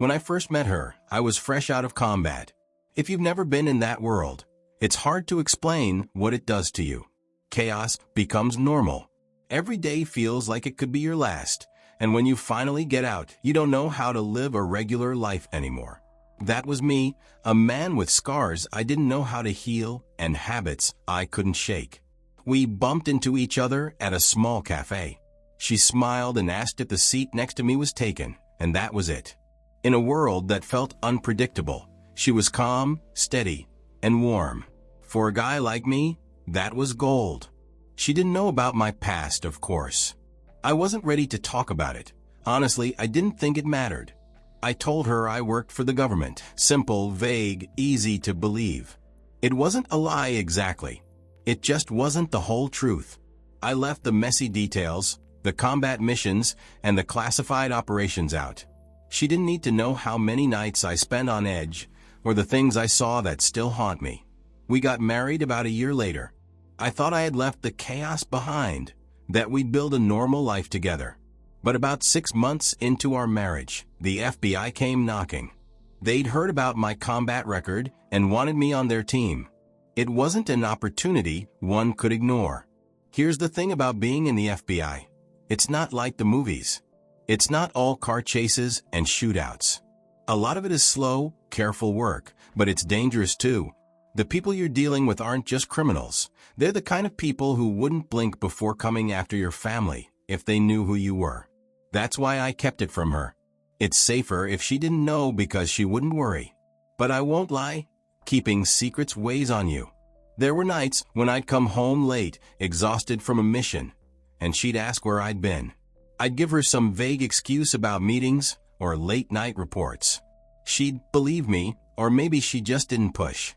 When I first met her, I was fresh out of combat. If you've never been in that world, it's hard to explain what it does to you. Chaos becomes normal. Every day feels like it could be your last, and when you finally get out, you don't know how to live a regular life anymore. That was me, a man with scars I didn't know how to heal and habits I couldn't shake. We bumped into each other at a small cafe. She smiled and asked if the seat next to me was taken, and that was it. In a world that felt unpredictable, she was calm, steady, and warm. For a guy like me, that was gold. She didn't know about my past, of course. I wasn't ready to talk about it. Honestly, I didn't think it mattered. I told her I worked for the government. Simple, vague, easy to believe. It wasn't a lie exactly. It just wasn't the whole truth. I left the messy details, the combat missions, and the classified operations out. She didn't need to know how many nights I spent on edge, or the things I saw that still haunt me. We got married about a year later. I thought I had left the chaos behind, that we'd build a normal life together. But about 6 months into our marriage, the FBI came knocking. They'd heard about my combat record and wanted me on their team. It wasn't an opportunity one could ignore. Here's the thing about being in the FBI. It's not like the movies. It's not all car chases and shootouts. A lot of it is slow, careful work, but it's dangerous too. The people you're dealing with aren't just criminals. They're the kind of people who wouldn't blink before coming after your family if they knew who you were. That's why I kept it from her. It's safer if she didn't know because she wouldn't worry. But I won't lie, keeping secrets weighs on you. There were nights when I'd come home late, exhausted from a mission, and she'd ask where I'd been. I'd give her some vague excuse about meetings or late-night reports. She'd believe me, or maybe she just didn't push.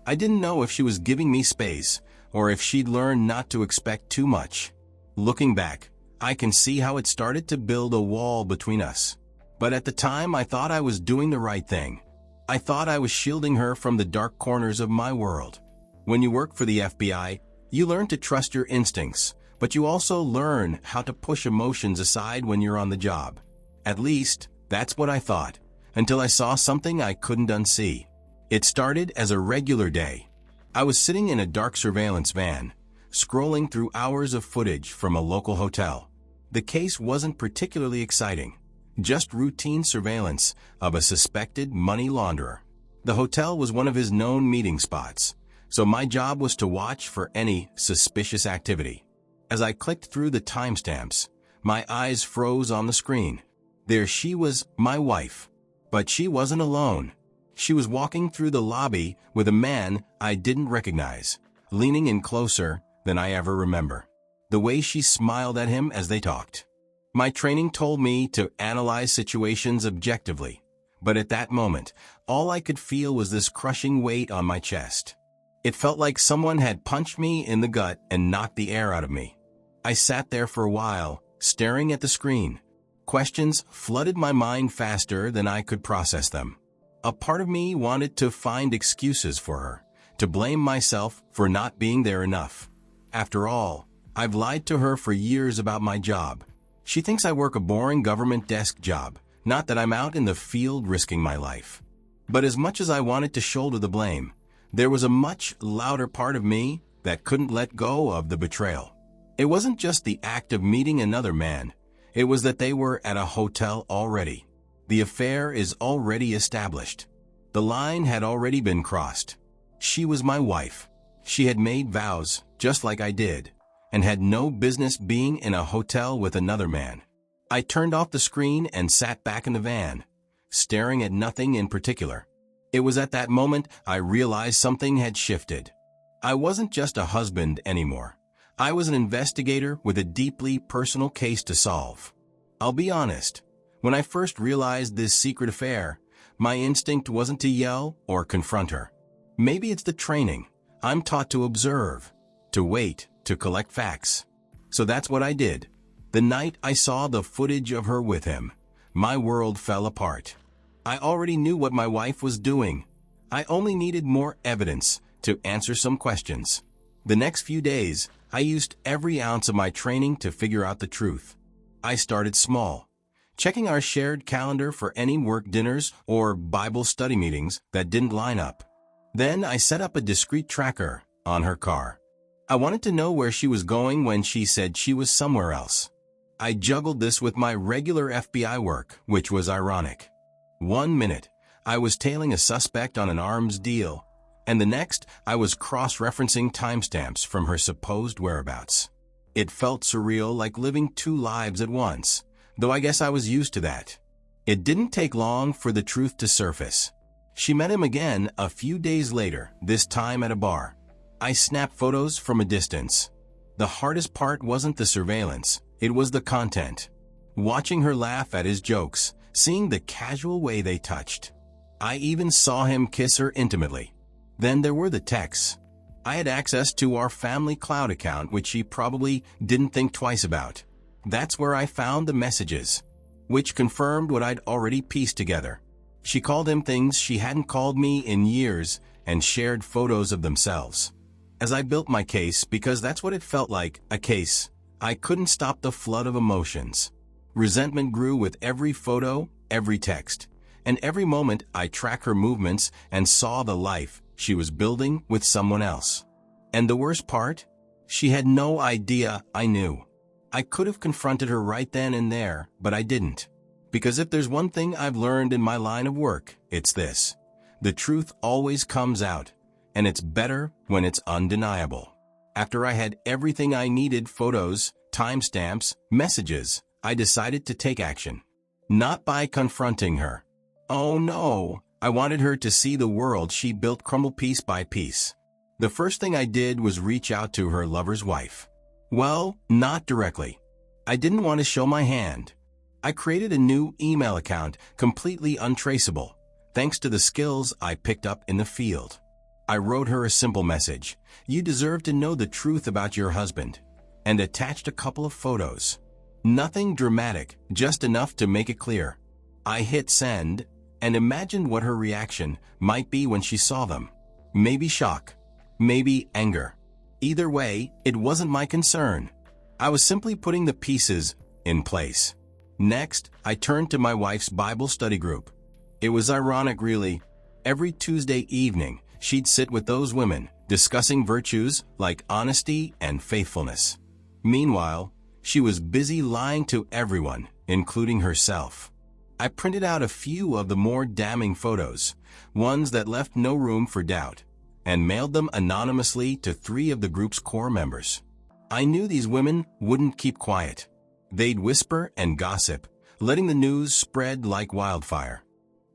I didn't know if she was giving me space, or if she'd learned not to expect too much. Looking back, I can see how it started to build a wall between us. But at the time, I thought I was doing the right thing. I thought I was shielding her from the dark corners of my world. When you work for the FBI, you learn to trust your instincts, but you also learn how to push emotions aside when you're on the job. At least, that's what I thought, until I saw something I couldn't unsee. It started as a regular day. I was sitting in a dark surveillance van, scrolling through hours of footage from a local hotel. The case wasn't particularly exciting, just routine surveillance of a suspected money launderer. The hotel was one of his known meeting spots, so my job was to watch for any suspicious activity. As I clicked through the timestamps, my eyes froze on the screen. There she was, my wife. But she wasn't alone. She was walking through the lobby with a man I didn't recognize, leaning in closer than I ever remember. The way she smiled at him as they talked. My training told me to analyze situations objectively, but at that moment, all I could feel was this crushing weight on my chest. It felt like someone had punched me in the gut and knocked the air out of me. I sat there for a while, staring at the screen. Questions flooded my mind faster than I could process them. A part of me wanted to find excuses for her, to blame myself for not being there enough. After all, I've lied to her for years about my job. She thinks I work a boring government desk job, not that I'm out in the field risking my life. But as much as I wanted to shoulder the blame, there was a much louder part of me that couldn't let go of the betrayal. It wasn't just the act of meeting another man. It was that they were at a hotel already. The affair is already established. The line had already been crossed. She was my wife. She had made vows, just like I did, and had no business being in a hotel with another man. I turned off the screen and sat back in the van, staring at nothing in particular. It was at that moment I realized something had shifted. I wasn't just a husband anymore. I was an investigator with a deeply personal case to solve. I'll be honest. When I first realized this secret affair, my instinct wasn't to yell or confront her. Maybe it's the training. I'm taught to observe, to wait, to collect facts. So that's what I did. The night I saw the footage of her with him, my world fell apart. I already knew what my wife was doing. I only needed more evidence to answer some questions. The next few days, I used every ounce of my training to figure out the truth. I started small, checking our shared calendar for any work dinners or Bible study meetings that didn't line up. Then I set up a discreet tracker on her car. I wanted to know where she was going when she said she was somewhere else. I juggled this with my regular FBI work, which was ironic. 1 minute, I was tailing a suspect on an arms deal, and the next, I was cross-referencing timestamps from her supposed whereabouts. It felt surreal, like living 2 lives at once, though I guess I was used to that. It didn't take long for the truth to surface. She met him again a few days later, this time at a bar. I snapped photos from a distance. The hardest part wasn't the surveillance, it was the content. Watching her laugh at his jokes, seeing the casual way they touched. I even saw him kiss her intimately. Then there were the texts. I had access to our family cloud account, which she probably didn't think twice about. That's where I found the messages, which confirmed what I'd already pieced together. She called him things she hadn't called me in years and shared photos of themselves. As I built my case, because that's what it felt like, a case, I couldn't stop the flood of emotions. Resentment grew with every photo, every text, and every moment I tracked her movements and saw the life she was building with someone else. And the worst part? She had no idea I knew. I could have confronted her right then and there, but I didn't. Because if there's one thing I've learned in my line of work, it's this. The truth always comes out, and it's better when it's undeniable. After I had everything I needed, photos, timestamps, messages, I decided to take action. Not by confronting her. Oh no, I wanted her to see the world she built crumble piece by piece. The first thing I did was reach out to her lover's wife. Well, not directly. I didn't want to show my hand. I created a new email account, completely untraceable, thanks to the skills I picked up in the field. I wrote her a simple message, "You deserve to know the truth about your husband," and attached a couple of photos. Nothing dramatic, just enough to make it clear. I hit send, and imagined what her reaction might be when she saw them. Maybe shock, maybe anger. Either way, it wasn't my concern. I was simply putting the pieces in place. Next, I turned to my wife's Bible study group. It was ironic, really. Every Tuesday evening, she'd sit with those women, discussing virtues like honesty and faithfulness. Meanwhile, she was busy lying to everyone, including herself. I printed out a few of the more damning photos, ones that left no room for doubt, and mailed them anonymously to 3 of the group's core members. I knew these women wouldn't keep quiet. They'd whisper and gossip, letting the news spread like wildfire.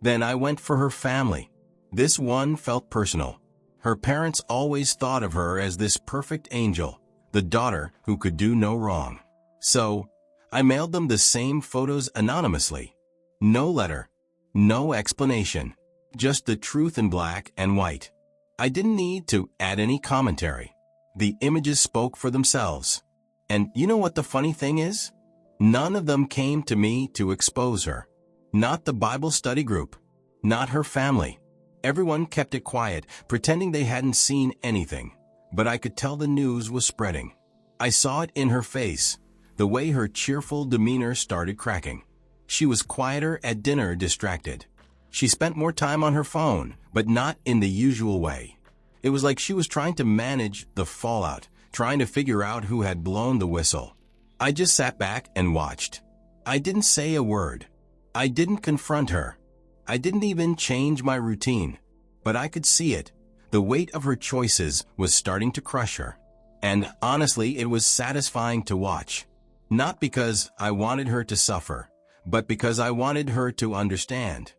Then I went for her family. This one felt personal. Her parents always thought of her as this perfect angel, the daughter who could do no wrong. So, I mailed them the same photos anonymously. No letter, no explanation, just the truth in black and white. I didn't need to add any commentary. The images spoke for themselves. And you know what the funny thing is? None of them came to me to expose her. Not the Bible study group. Not her family. Everyone kept it quiet, pretending they hadn't seen anything. But I could tell the news was spreading. I saw it in her face, the way her cheerful demeanor started cracking. She was quieter at dinner, distracted. She spent more time on her phone, but not in the usual way. It was like she was trying to manage the fallout, trying to figure out who had blown the whistle. I just sat back and watched. I didn't say a word. I didn't confront her. I didn't even change my routine. But I could see it. The weight of her choices was starting to crush her. And honestly, it was satisfying to watch. Not because I wanted her to suffer, but because I wanted her to understand.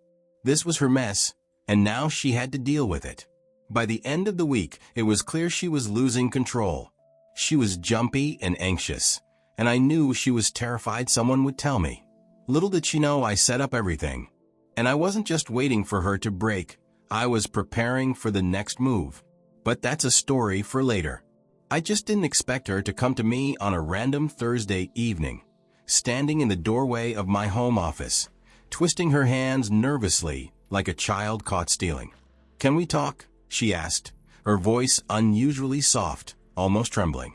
This was her mess, and now she had to deal with it. By the end of the week, it was clear she was losing control. She was jumpy and anxious, and I knew she was terrified someone would tell me. Little did she know I set up everything. And I wasn't just waiting for her to break, I was preparing for the next move. But that's a story for later. I just didn't expect her to come to me on a random Thursday evening, standing in the doorway of my home office, twisting her hands nervously like a child caught stealing. "Can we talk?" she asked, her voice unusually soft, almost trembling.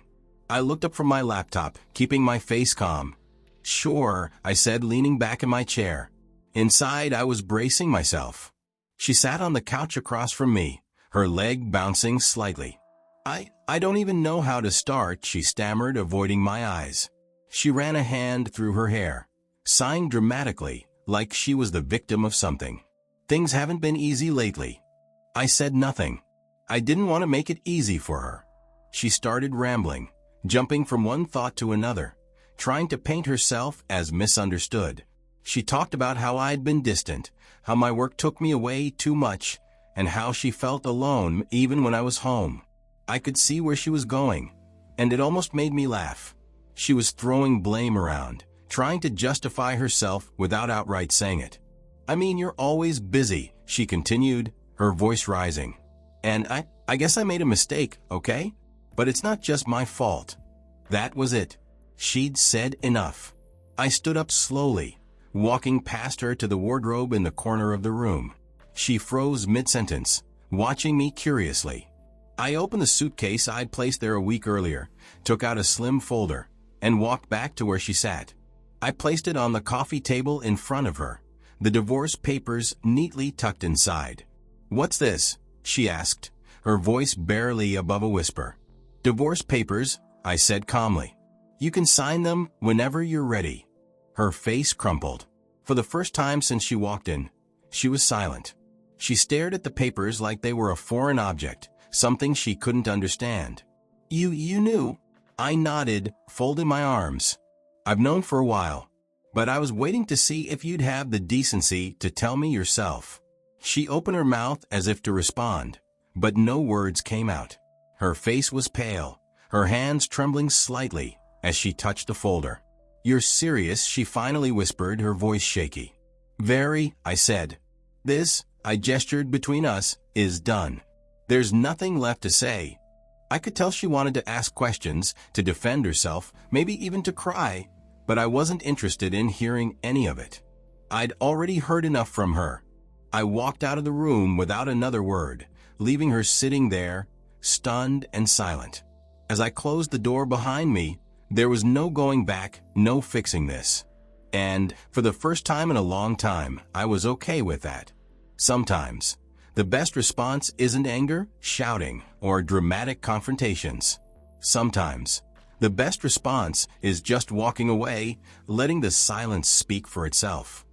I looked up from my laptop, keeping my face calm. Sure, I said, leaning back in my chair. Inside, I was bracing myself. She sat on the couch across from me, her leg bouncing slightly. I don't even know how to start, she stammered, avoiding my eyes. She ran a hand through her hair, sighing dramatically, like she was the victim of something. Things haven't been easy lately. I said nothing. I didn't want to make it easy for her. She started rambling, jumping from one thought to another, trying to paint herself as misunderstood. She talked about how I'd been distant, how my work took me away too much, and how she felt alone even when I was home. I could see where she was going, and it almost made me laugh. She was throwing blame around, trying to justify herself without outright saying it. I mean, you're always busy, she continued, her voice rising. And I guess I made a mistake, okay? But it's not just my fault. That was it. She'd said enough. I stood up slowly, walking past her to the wardrobe in the corner of the room. She froze mid-sentence, watching me curiously. I opened the suitcase I'd placed there a week earlier, took out a slim folder, and walked back to where she sat. I placed it on the coffee table in front of her, the divorce papers neatly tucked inside. "What's this?" she asked, her voice barely above a whisper. "Divorce papers," I said calmly. "You can sign them whenever you're ready." Her face crumpled. For the first time since she walked in, she was silent. She stared at the papers like they were a foreign object, something she couldn't understand. You knew?" I nodded, folding my arms. "I've known for a while, but I was waiting to see if you'd have the decency to tell me yourself." She opened her mouth as if to respond, but no words came out. Her face was pale, her hands trembling slightly as she touched the folder. "You're serious?" she finally whispered, her voice shaky. "Very," I said. "This," I gestured between us, "is done. There's nothing left to say." I could tell she wanted to ask questions, to defend herself, maybe even to cry, but I wasn't interested in hearing any of it. I'd already heard enough from her. I walked out of the room without another word, leaving her sitting there, stunned and silent. As I closed the door behind me, there was no going back, no fixing this. And, for the first time in a long time, I was okay with that. Sometimes, the best response isn't anger, shouting, or dramatic confrontations. Sometimes, the best response is just walking away, letting the silence speak for itself.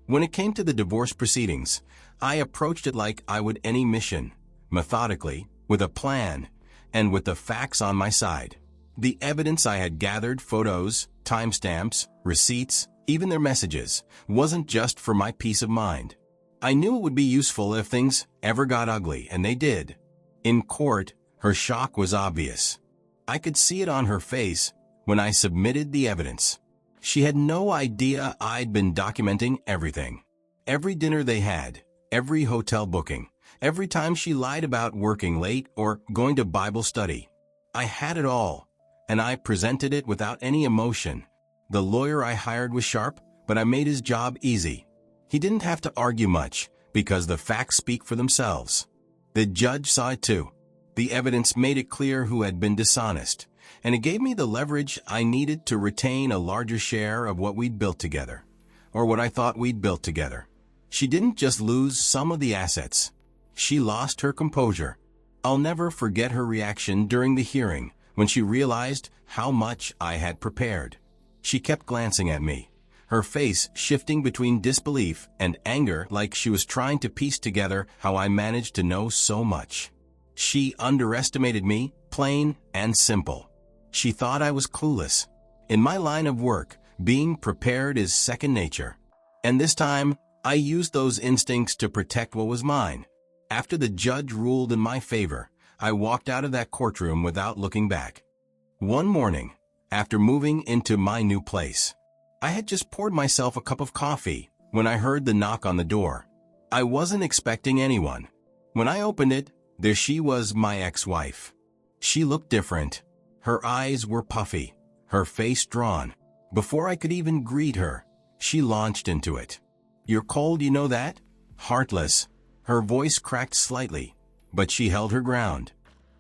When it came to the divorce proceedings, I approached it like I would any mission, methodically, with a plan, and with the facts on my side. The evidence I had gathered, photos, timestamps, receipts, even their messages, wasn't just for my peace of mind. I knew it would be useful if things ever got ugly, and they did. In court, her shock was obvious. I could see it on her face when I submitted the evidence. She had no idea I'd been documenting everything. Every dinner they had, every hotel booking, every time she lied about working late or going to Bible study. I had it all, and I presented it without any emotion. The lawyer I hired was sharp, but I made his job easy. He didn't have to argue much, because the facts speak for themselves. The judge saw it too. The evidence made it clear who had been dishonest, and it gave me the leverage I needed to retain a larger share of what we'd built together, or what I thought we'd built together. She didn't just lose some of the assets. She lost her composure. I'll never forget her reaction during the hearing when she realized how much I had prepared. She kept glancing at me, her face shifting between disbelief and anger, like she was trying to piece together how I managed to know so much. She underestimated me, plain and simple. She thought I was clueless. In my line of work, being prepared is second nature. And this time, I used those instincts to protect what was mine. After the judge ruled in my favor, I walked out of that courtroom without looking back. One morning, after moving into my new place, I had just poured myself a cup of coffee when I heard the knock on the door. I wasn't expecting anyone. When I opened it, there she was, my ex-wife. She looked different. Her eyes were puffy, her face drawn. Before I could even greet her, she launched into it. "You're cold, you know that?" Heartless. Her voice cracked slightly, but she held her ground.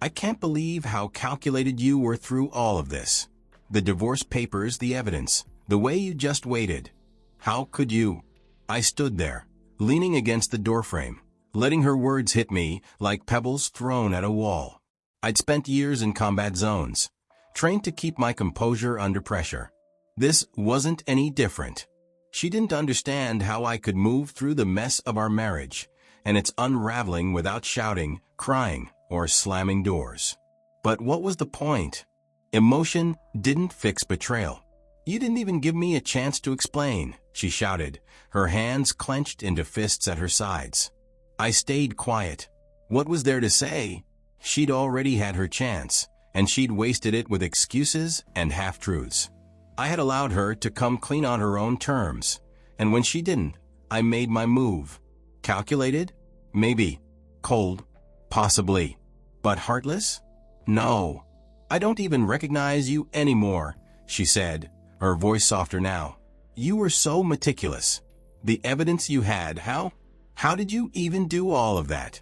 "I can't believe how calculated you were through all of this. The divorce papers, the evidence. The way you just waited. How could you? I stood there, leaning against the doorframe, letting her words hit me like pebbles thrown at a wall. I'd spent years in combat zones, trained to keep my composure under pressure. This wasn't any different. She didn't understand how I could move through the mess of our marriage and its unraveling without shouting, crying, or slamming doors. But what was the point? Emotion didn't fix betrayal. You didn't even give me a chance to explain, she shouted, her hands clenched into fists at her sides. I stayed quiet. What was there to say? She'd already had her chance, and she'd wasted it with excuses and half-truths. I had allowed her to come clean on her own terms, and when she didn't, I made my move. Calculated? Maybe. Cold? Possibly. But heartless? No. I don't even recognize you anymore, she said, her voice softer now. You were so meticulous. The evidence you had, how did you even do all of that?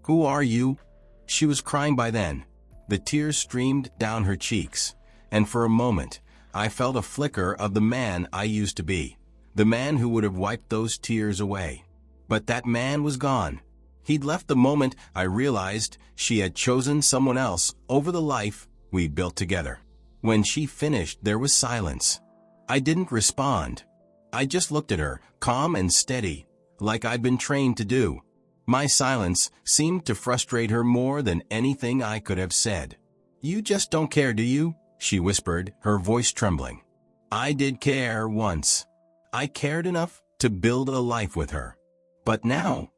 Who are you? She was crying by then. The tears streamed down her cheeks, and for a moment, I felt a flicker of the man I used to be, the man who would have wiped those tears away. But that man was gone. He'd left the moment I realized she had chosen someone else over the life we built together. When she finished, there was silence. I didn't respond. I just looked at her, calm and steady, like I'd been trained to do. My silence seemed to frustrate her more than anything I could have said. You just don't care, do you? She whispered, her voice trembling. I did care once. I cared enough to build a life with her. But now,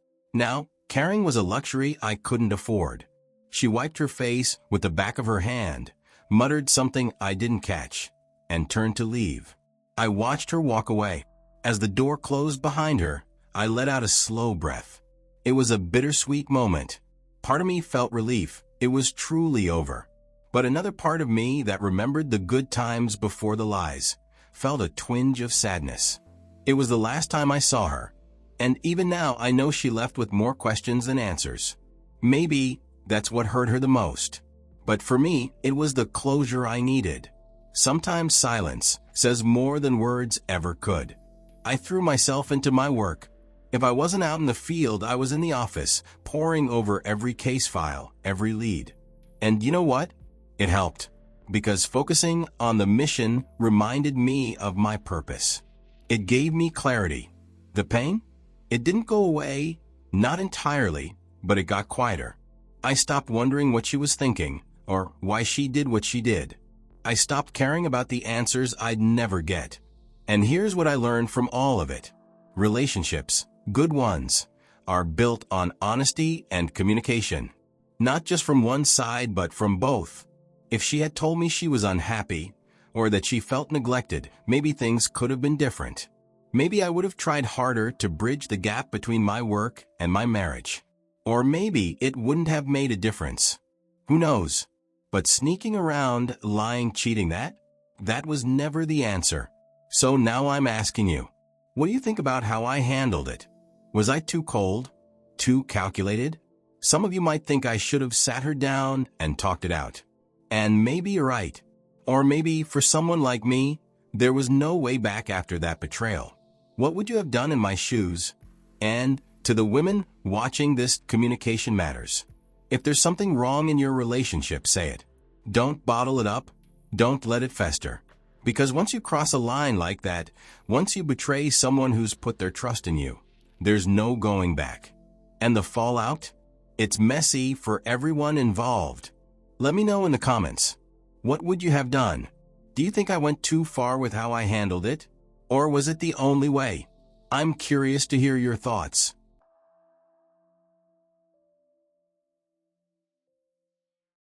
caring was a luxury I couldn't afford. She wiped her face with the back of her hand, muttered something I didn't catch, and turned to leave. I watched her walk away. As the door closed behind her, I let out a slow breath. It was a bittersweet moment. Part of me felt relief. It was truly over. But another part of me that remembered the good times before the lies felt a twinge of sadness. It was the last time I saw her, and even now I know she left with more questions than answers. Maybe that's what hurt her the most. But for me, it was the closure I needed. Sometimes silence says more than words ever could. I threw myself into my work. If I wasn't out in the field, I was in the office, poring over every case file, every lead. And you know what? It helped, because focusing on the mission reminded me of my purpose. It gave me clarity. The pain? It didn't go away, not entirely, but it got quieter. I stopped wondering what she was thinking, or why she did what she did. I stopped caring about the answers I'd never get. And here's what I learned from all of it. Relationships, good ones, are built on honesty and communication. Not just from one side, but from both. If she had told me she was unhappy, or that she felt neglected, maybe things could have been different. Maybe I would have tried harder to bridge the gap between my work and my marriage. Or maybe it wouldn't have made a difference. Who knows? But sneaking around, lying, cheating, that was never the answer. So now I'm asking you, what do you think about how I handled it? Was I too cold? Too calculated? Some of you might think I should have sat her down and talked it out. And maybe you're right. Or maybe for someone like me, there was no way back after that betrayal. What would you have done in my shoes? And to the women watching this, communication matters. If there's something wrong in your relationship, say it. Don't bottle it up. Don't let it fester. Because once you cross a line like that, once you betray someone who's put their trust in you, there's no going back. And the fallout? It's messy for everyone involved. Let me know in the comments. What would you have done? Do you think I went too far with how I handled it? Or was it the only way? I'm curious to hear your thoughts.